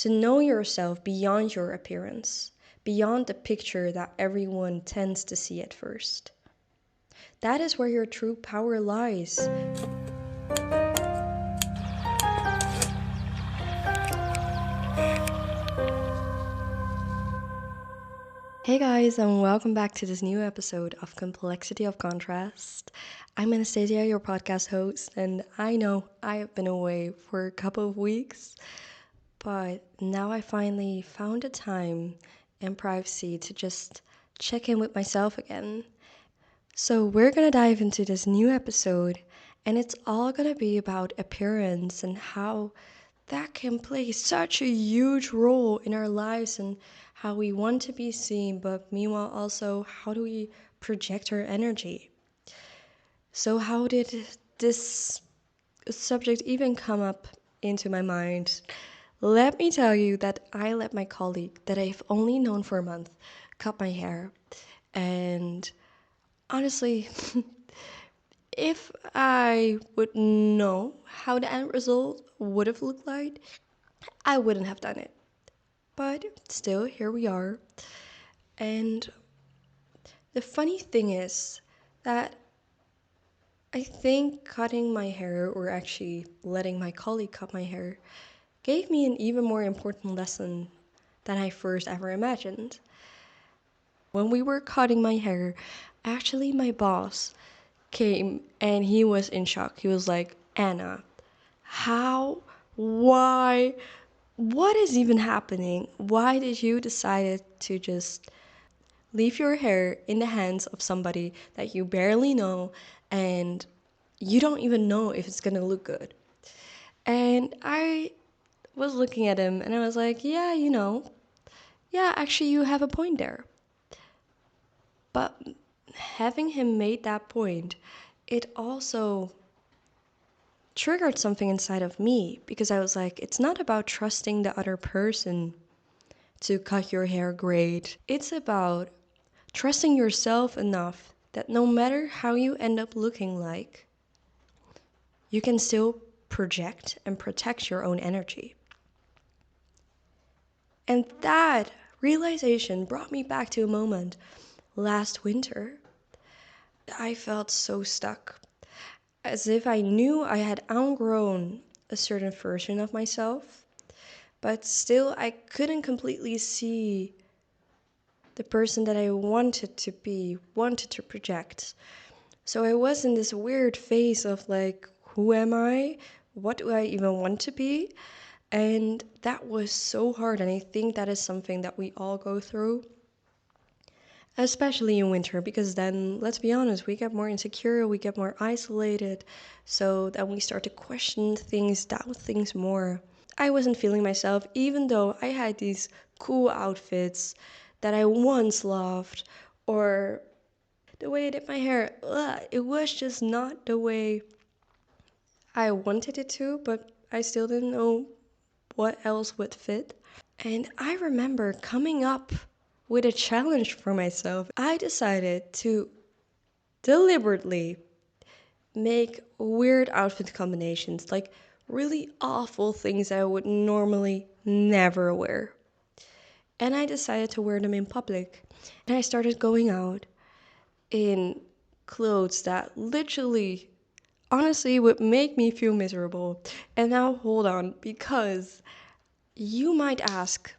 to know yourself beyond your appearance, beyond the picture that everyone tends to see at first. That is where your true power lies. Hey guys, and welcome back to this new episode of Complexity of Contrast. I'm Anastasia, your podcast host, and I know I have been away for a couple of weeks, but now I finally found a time and privacy to just check in with myself again. So, we're gonna dive into this new episode, and it's all gonna be about appearance and how that can play such a huge role in our lives and how we want to be seen, but meanwhile, also, how do we project our energy? So, how did this subject even come up into my mind? Let me tell you that I let my colleague, that I've only known for a month, cut my hair. And honestly, if I would know how the end result would have looked like, I wouldn't have done it. But still, here we are. And the funny thing is that I think cutting my hair, or actually letting my colleague cut my hair, gave me an even more important lesson than I first ever imagined. When we were cutting my hair, actually, my boss came and he was in shock. He was like, Anna, how? Why? What is even happening? Why did you decide to just leave your hair in the hands of somebody that you barely know and you don't even know if it's gonna look good? And I was looking at him and I was like, yeah, yeah, actually, you have a point there. But having him made that point, it also triggered something inside of me because I was like, it's not about trusting the other person to cut your hair great. It's about trusting yourself enough that no matter how you end up looking like, you can still project and protect your own energy. And that realization brought me back to a moment last winter. I felt so stuck, as if I knew I had outgrown a certain version of myself, but still I couldn't completely see the person that I wanted to be, wanted to project. So I was in this weird phase of like, who am I? What do I even want to be? And that was so hard. And I think that is something that we all go through, especially in winter, because then, let's be honest, we get more insecure, we get more isolated. So then we start to question things, doubt things more. I wasn't feeling myself, even though I had these cool outfits that I once loved, or the way I did my hair. It was just not the way I wanted it to, but I still didn't know what else would fit. And I remember coming up with a challenge for myself. I decided to deliberately make weird outfit combinations, like really awful things that I would normally never wear. And I decided to wear them in public. And I started going out in clothes that literally, honestly, would make me feel miserable. And now hold on, because you might ask,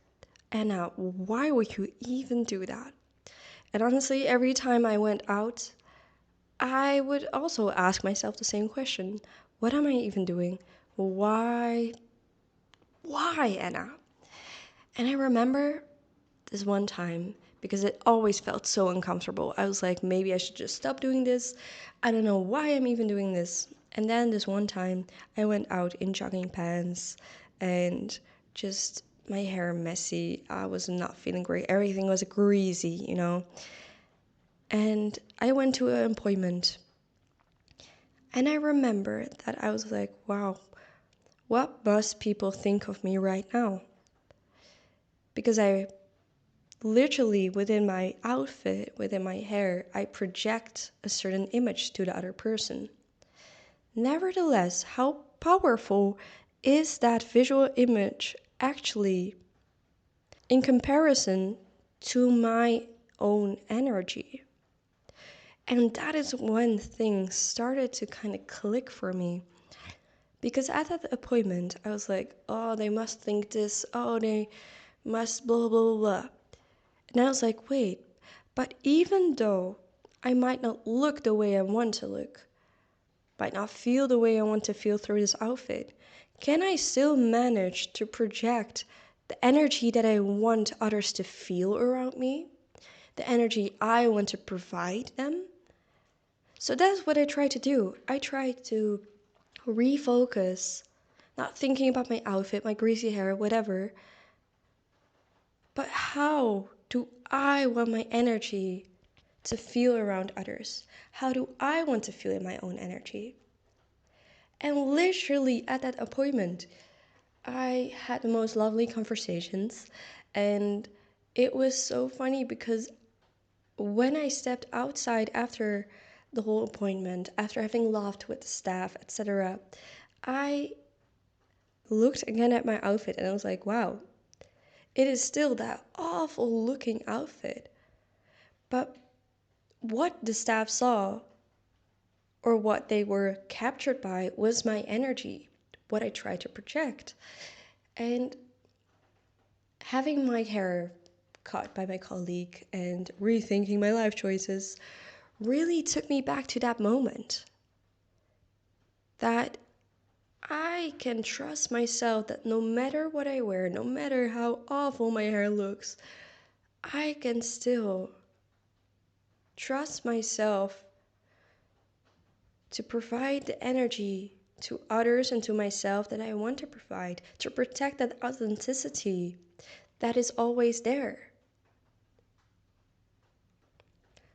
Anna, why would you even do that? And honestly, every time I went out, I would also ask myself the same question. What am I even doing? Why? Why, Anna? And I remember this one time, because it always felt so uncomfortable. I was like, maybe I should just stop doing this. I don't know why I'm even doing this. And then this one time, I went out in jogging pants and just my hair messy. I was not feeling great. Everything was greasy. And I went to an appointment. And I remember that I was like, wow, what must people think of me right now? Because I literally, within my outfit, within my hair, I project a certain image to the other person. Nevertheless, how powerful is that visual image actually in comparison to my own energy. And that is when things started to kind of click for me. Because at that appointment, I was like, oh, they must think this, oh, they must blah, blah, blah, blah. And I was like, wait, but even though I might not look the way I want to look, might not feel the way I want to feel through this outfit, can I still manage to project the energy that I want others to feel around me? The energy I want to provide them? So that's what I try to do. I try to refocus, not thinking about my outfit, my greasy hair, whatever, but how do I want my energy to feel around others? How do I want to feel in my own energy? And literally at that appointment, I had the most lovely conversations, and it was so funny because when I stepped outside after the whole appointment, after having laughed with the staff, etc., I looked again at my outfit and I was like, wow, it is still that awful looking outfit. But what the staff saw, or what they were captured by, was my energy, what I tried to project. And having my hair cut by my colleague and rethinking my life choices really took me back to that moment. That I can trust myself that no matter what I wear, no matter how awful my hair looks, I can still trust myself to provide the energy to others and to myself that I want to provide, to protect that authenticity that is always there.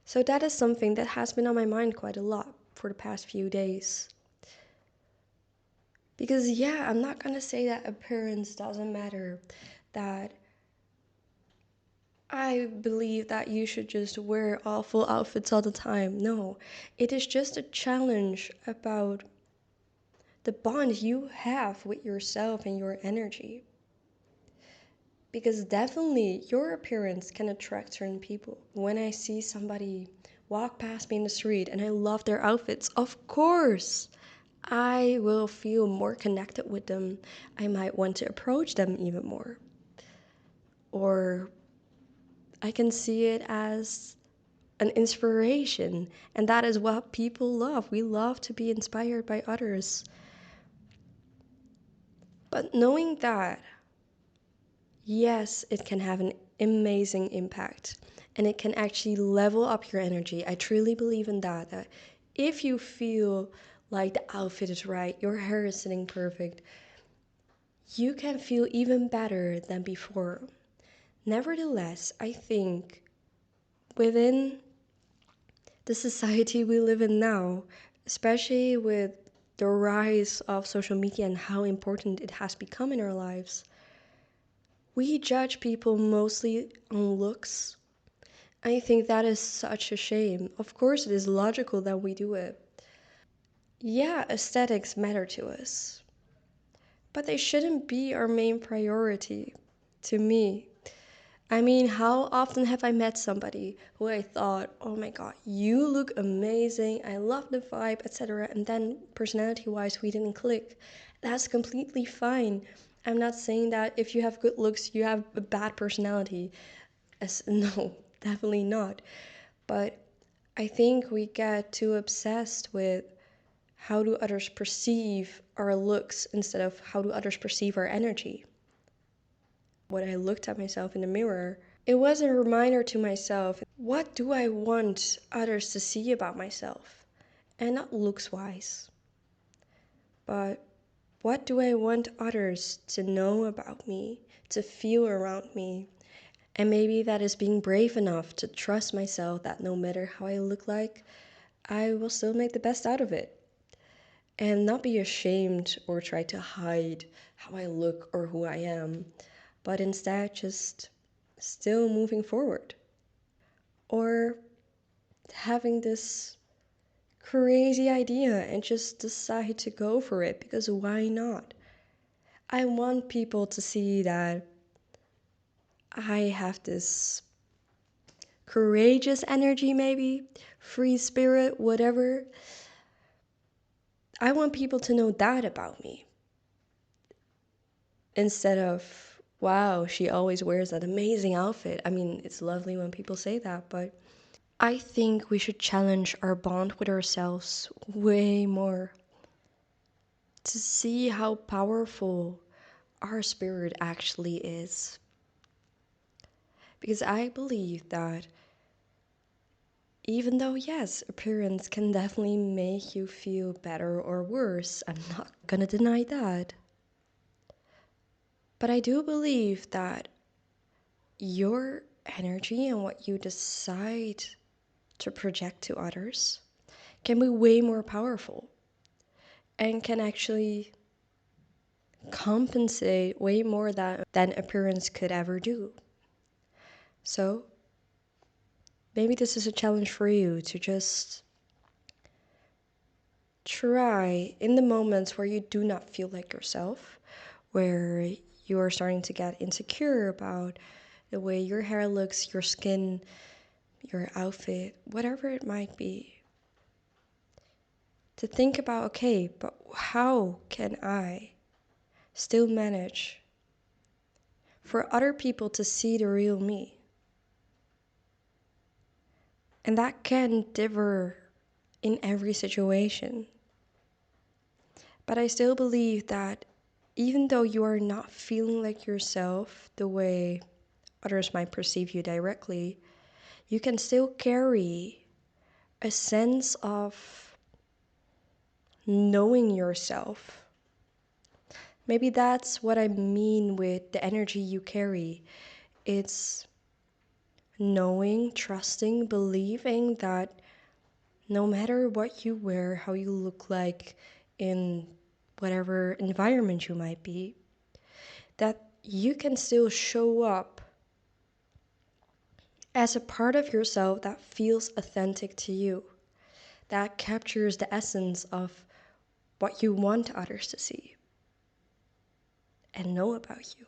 So that is something that has been on my mind quite a lot for the past few days. Because yeah, I'm not gonna say that appearance doesn't matter, that I believe that you should just wear awful outfits all the time. No, it is just a challenge about the bond you have with yourself and your energy. Because definitely your appearance can attract certain people. When I see somebody walk past me in the street and I love their outfits, of course, I will feel more connected with them. I might want to approach them even more. Or I can see it as an inspiration, and that is what people love. We love to be inspired by others. But knowing that, yes, it can have an amazing impact and it can actually level up your energy. I truly believe in that, that if you feel like the outfit is right, your hair is sitting perfect, you can feel even better than before. Nevertheless, I think within the society we live in now, especially with the rise of social media and how important it has become in our lives, we judge people mostly on looks. I think that is such a shame. Of course, it is logical that we do it. Yeah, aesthetics matter to us, but they shouldn't be our main priority, to me. I mean, how often have I met somebody who I thought, oh my god, you look amazing, I love the vibe, etc. And then personality wise, we didn't click. That's completely fine. I'm not saying that if you have good looks, you have a bad personality. No, definitely not. But I think we get too obsessed with how do others perceive our looks instead of how do others perceive our energy. When I looked at myself in the mirror, it was a reminder to myself, what do I want others to see about myself? And not looks wise, but what do I want others to know about me, to feel around me? And maybe that is being brave enough to trust myself that no matter how I look like, I will still make the best out of it. And not be ashamed or try to hide how I look or who I am, but instead just still moving forward. Or having this crazy idea and just decide to go for it, because why not? I want people to see that I have this courageous energy, maybe, free spirit, whatever. I want people to know that about me. Instead of, wow, she always wears that amazing outfit. I mean, it's lovely when people say that, but I think we should challenge our bond with ourselves way more to see how powerful our spirit actually is. Because I believe that even though, yes, appearance can definitely make you feel better or worse, I'm not gonna deny that. But I do believe that your energy and what you decide to project to others can be way more powerful and can actually compensate way more than appearance could ever do. So maybe this is a challenge for you to just try in the moments where you do not feel like yourself, where you are starting to get insecure about the way your hair looks, your skin, your outfit, whatever it might be. To think about, okay, but how can I still manage for other people to see the real me? And that can differ in every situation. But I still believe that even though you are not feeling like yourself the way others might perceive you directly, you can still carry a sense of knowing yourself. Maybe that's what I mean with the energy you carry. It's knowing, trusting, believing that no matter what you wear, how you look like in whatever environment you might be, that you can still show up as a part of yourself that feels authentic to you, that captures the essence of what you want others to see and know about you.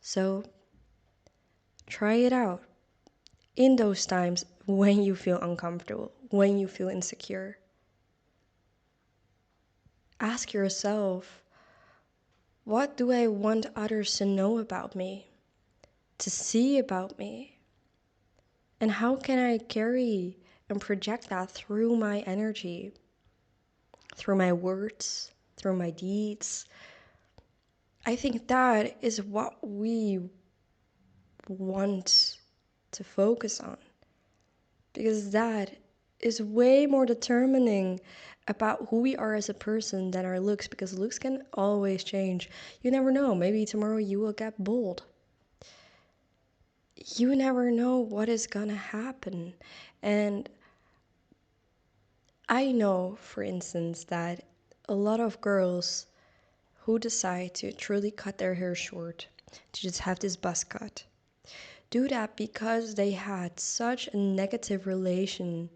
So try it out in those times when you feel uncomfortable, when you feel insecure. Ask yourself, what do I want others to know about me, to see about me? And how can I carry and project that through my energy, through my words, through my deeds? I think that is what we want to focus on, because that is way more determining about who we are as a person than our looks, because looks can always change. You never know, maybe tomorrow you will get bold. You never know what is gonna happen. And I know, for instance, that a lot of girls who decide to truly cut their hair short, to just have this buzz cut, do that because they had such a negative relation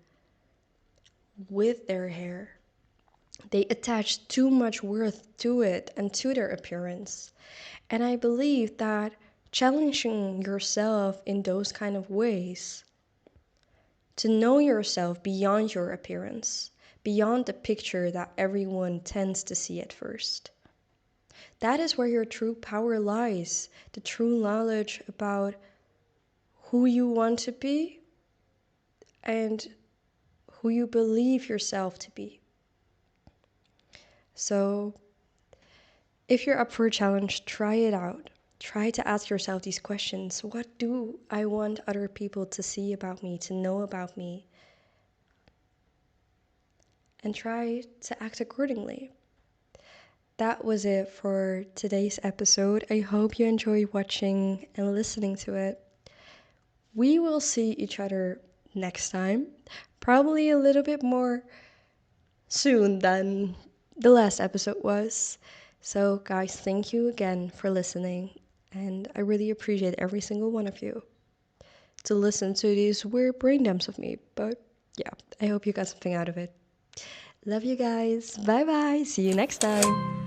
with their hair. They attach too much worth to it and to their appearance. And I believe that challenging yourself in those kind of ways, to know yourself beyond your appearance, beyond the picture that everyone tends to see at first. That is where your true power lies, the true knowledge about who you want to be and who you believe yourself to be. So, if you're up for a challenge, try it out. Try to ask yourself these questions. What do I want other people to see about me, to know about me? And try to act accordingly. That was it for today's episode. I hope you enjoy watching and listening to it. We will see each other next time, probably a little bit more soon than the last episode was. So, guys, thank you again for listening, and I really appreciate every single one of you to listen to these weird brain dumps of me. But yeah, I hope you got something out of it. Love you guys. Bye bye. See you next time.